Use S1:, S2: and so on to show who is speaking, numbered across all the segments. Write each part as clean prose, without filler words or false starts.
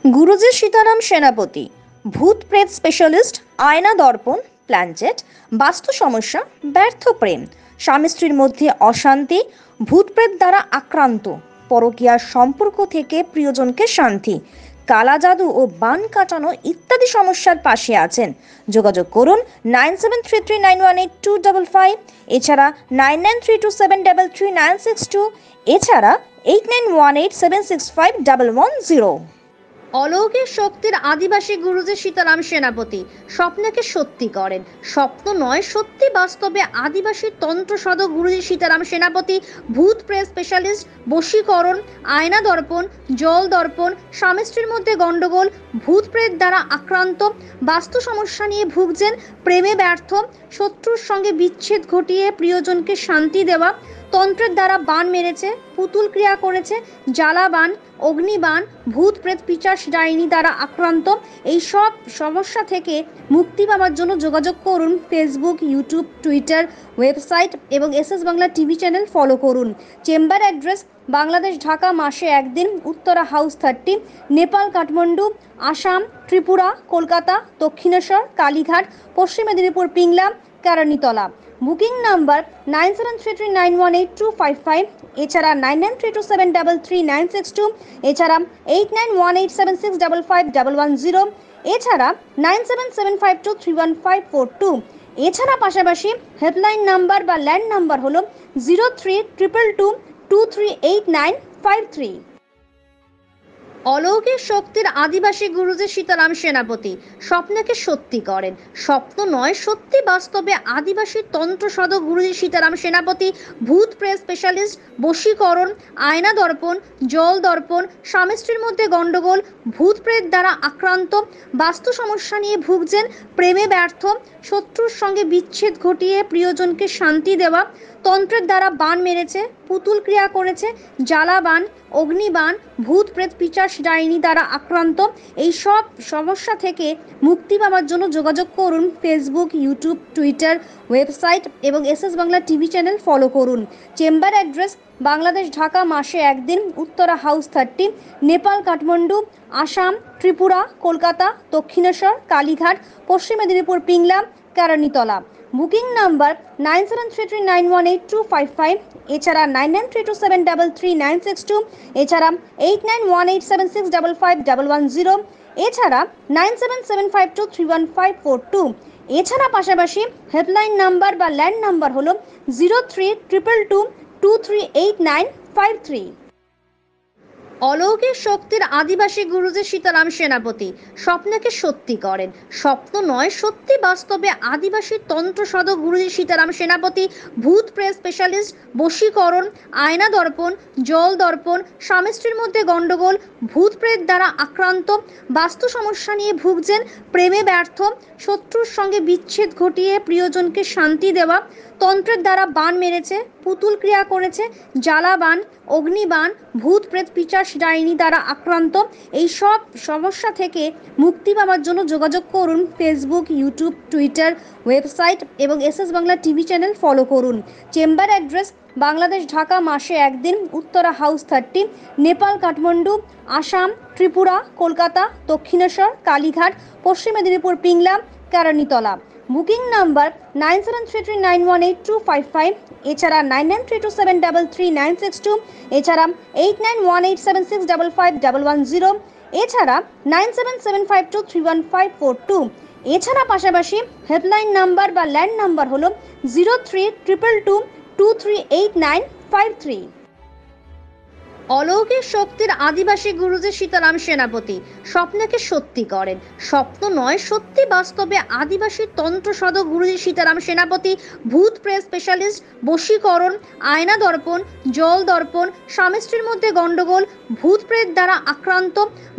S1: গুরুজি সীতারাম সেনাপতি, ভূত প্রেত স্পেশালিস্ট, আয়না দর্পণ, প্ল্যানচেট, বাস্তু সমস্যা, ব্যর্থ প্রেম, স্বামী স্ত্রীর মধ্যে অশান্তি, ভূত প্রেত দ্বারা আক্রান্ত, পরকীয়ার সম্পর্ক থেকে প্রিয়জনকে শান্তি, কালা জাদু ও বান কাটানো ইত্যাদি সমস্যার পাশে আছেন। যোগাযোগ করুন 9733918255, এছাড়া 9932733962, এছাড়া 8918765110। অলৌকিক শক্তির আদিবাসী গুরুজি সীতারাম সেনাপতি স্বপ্নকে সত্যি করেন। স্বপ্ন নয়, সত্যি বাস্তবে আদিবাসী তন্ত্র সাধক গুরুজি সীতারাম সেনাপতি ভূত প্রেত স্পেশালিস্ট, বশীকরণ, আয়না দর্পণ, জল দর্পণ, স্বামী স্ত্রীর মধ্যে গন্ডগোল, ভূত প্রেত দ্বারা আক্রান্ত, বাস্তু সমস্যা নিয়ে ভুগছেন, প্রেমে ব্যর্থ, শত্রুর সঙ্গে বিচ্ছেদ ঘটিয়ে প্রিয়জনকে শান্তি দেওয়া, তন্ত্রের দ্বারা বান মেরেছে, পুতুল ক্রিয়া করেছে, জ্বালাবান, অগ্নিবান, ভূত প্রেত পিশাচ ডাইনি দ্বারা আক্রান্ত, এই সব সমস্যা থেকে মুক্তি পাওয়ার জন্য যোগাযোগ করুন। ফেসবুক, ইউটিউব, টুইটার, ওয়েবসাইট এবং SS Bangla TV channel follow করুন। চেম্বার অ্যাড্রেস: বাংলাদেশ, ঢাকা, মাসে একদিন, উত্তরা হাউস 30, নেপাল, কাঠমান্ডু, আসাম, ত্রিপুরা, কলকাতা, দক্ষিণেশ্বর, কালীঘাট, পশ্চিম মেদিনীপুর, পিংলা, কারণীতলা। বুকিং নাম্বার 9733918255, এছাড়া 9932733962, এছাড়া 891876551110, এছাড়া 9775231542। এছাড়া পাশাপাশি হেল্পলাইন নাম্বার বা ল্যান্ড নাম্বার হলো 0322238953। অলৌকিক শক্তির আদিবাসী গুরুজি সীতারাম সেনাপতি স্বপ্নকে সত্যি করেন। স্বপ্ন নয়, সত্যি বাস্তবে আদিবাসী তন্ত্র সাধক গুরুজি সীতারাম সেনাপতি ভূত প্রেত স্পেশালিস্ট, বশীকরণ, আয়না দর্পণ, জল দর্পণ, স্বামী স্ত্রীর মধ্যে গন্ডগোল, ভূত প্রেত দ্বারা আক্রান্ত, বাস্তু সমস্যা নিয়ে ভুগছেন, প্রেমে ব্যর্থ, শত্রুর সঙ্গে বিচ্ছেদ ঘটিয়ে প্রিয়জনকে শান্তি দেওয়া, তন্ত্রের দ্বারা বান মেরেছে, পুতুল ক্রিয়া করেছে, জ্বালাবান, অগ্নিবান, ভূত প্রেত পিশাচ ডাইনি দ্বারা আক্রান্ত, এই সব সমস্যা থেকে মুক্তি পাওয়ার জন্য যোগাযোগ করুন। ফেসবুক, ইউটিউব, টুইটার, ওয়েবসাইট এবং SS Bangla TV channel follow করুন। চেম্বার অ্যাড্রেস: বাংলাদেশ, ঢাকা, মাসে একদিন, উত্তরা হাউস 30, নেপাল, কাঠমান্ডু, আসাম, ত্রিপুরা, কলকাতা, দক্ষিণেশ্বর, কালীঘাট, পশ্চিম মেদিনীপুর, পিংলা, কারণীতলা। বুকিং নাম্বার 9733918255, এছাড়া 9932733962, এছাড়া 891876551110, এছাড়া 9775231542। এছাড়া পাশাপাশি হেল্পলাইন নাম্বার বা ল্যান্ড নাম্বার হলো 0322238953। অলৌকিক শক্তির আদিবাসী গুরুজি সীতারাম সেনাপতি স্বপ্নকে সত্যি করেন। স্বপ্ন নয়, সত্যি বাস্তবে আদিবাসী তন্ত্র সাধক গুরুজি সীতারাম সেনাপতি ভূত প্রেত স্পেশালিস্ট, বশীকরণ, আয়না দর্পণ, জল দর্পণ, স্বামী স্ত্রীর মধ্যে গন্ডগোল, ভূত প্রেত দ্বারা আক্রান্ত, বাস্তু সমস্যা নিয়ে ভুগছেন, প্রেমে ব্যর্থ, শত্রুর সঙ্গে বিচ্ছেদ ঘটিয়ে প্রিয়জনকে শান্তি দেওয়া, তন্ত্রের দ্বারা বান মেরেছে, পুতুল ক্রিয়া করেছে, জ্বালাবান, অগ্নিবান, ভূত প্রেত পিশাচ ডাইনি দ্বারা আক্রান্ত, এই সব সমস্যা থেকে মুক্তি পাওয়ার জন্য যোগাযোগ করুন। ফেসবুক, ইউটিউব, টুইটার, ওয়েবসাইট এবং SS Bangla TV channel follow করুন। চেম্বার অ্যাড্রেস: বাংলাদেশ, ঢাকা, মাসে একদিন, উত্তরা হাউস 30, নেপাল, কাঠমান্ডু, আসাম, ত্রিপুরা, কলকাতা, দক্ষিণেশ্বর, কালীঘাট, পশ্চিম মেদিনীপুর, পিংলা, কারণীতলা। বুকিং নাম্বার 9733918255, এছাড়া 9932733962, এছাড়া 891876551110, এছাড়া 9775231542। এছাড়া পাশাপাশি হেল্পলাইন নাম্বার বা ল্যান্ড নাম্বার হলো 0322238953। অলৌকিক শক্তির আদিবাসী গুরুজি সীতারাম সেনাপতি স্বপ্নকে সত্যি করেন। স্বপ্ন নয়, সত্যি বাস্তবে আদিবাসী তন্ত্র সাধক গুরুজি সীতারাম সেনাপতি ভূত প্রেত স্পেশালিস্ট, বশীকরণ, আয়না দর্পণ, জল দর্পণ, স্বামী স্ত্রীর মধ্যে গন্ডগোল, ভূত প্রেত দ্বারা আক্রান্ত,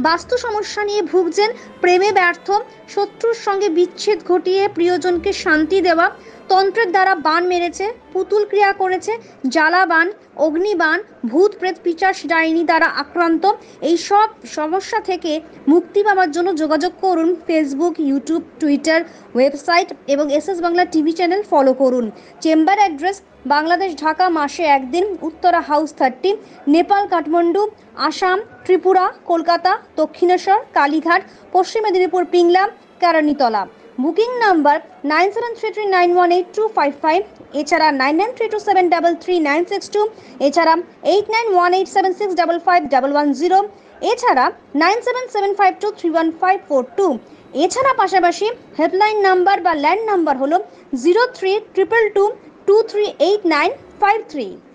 S1: বাস্তু সমস্যা নিয়ে ভুগছেন, প্রেমে ব্যর্থ, শত্রুর সঙ্গে বিচ্ছেদ ঘটিয়ে প্রিয়জনকে শান্তি দেওয়া, তন্ত্রের দ্বারা বান মেরেছে, পুতুল ক্রিয়া করেছে, জ্বালাবান, অগ্নিবান, ভূত প্রেত পিশাচ ডাইনি দ্বারা আক্রান্ত, এই সব সমস্যা থেকে মুক্তি পাওয়ার জন্য যোগাযোগ করুন। ফেসবুক, ইউটিউব, টুইটার, ওয়েবসাইট এবং SS Bangla TV channel follow করুন। চেম্বার অ্যাড্রেস: বাংলাদেশ ঢাকা মাসে একদিন, উত্তরা হাউস 30, নেপাল কাঠমান্ডু, আসাম ত্রিপুরা কলকাতা, দক্ষিণেশ্বর কালীঘাট, পশ্চিম মেদিনীপুর পিংলা, কেরানীতলা। বুকিং নাম্বার 9733918255, এছাড়া 9932733962, এছাড়া 891876551110, এছাড়া 9775231542। এছাড়া পাশাপাশি হেল্পলাইন নাম্বার বা ল্যান্ড নাম্বার হলো 032222389553।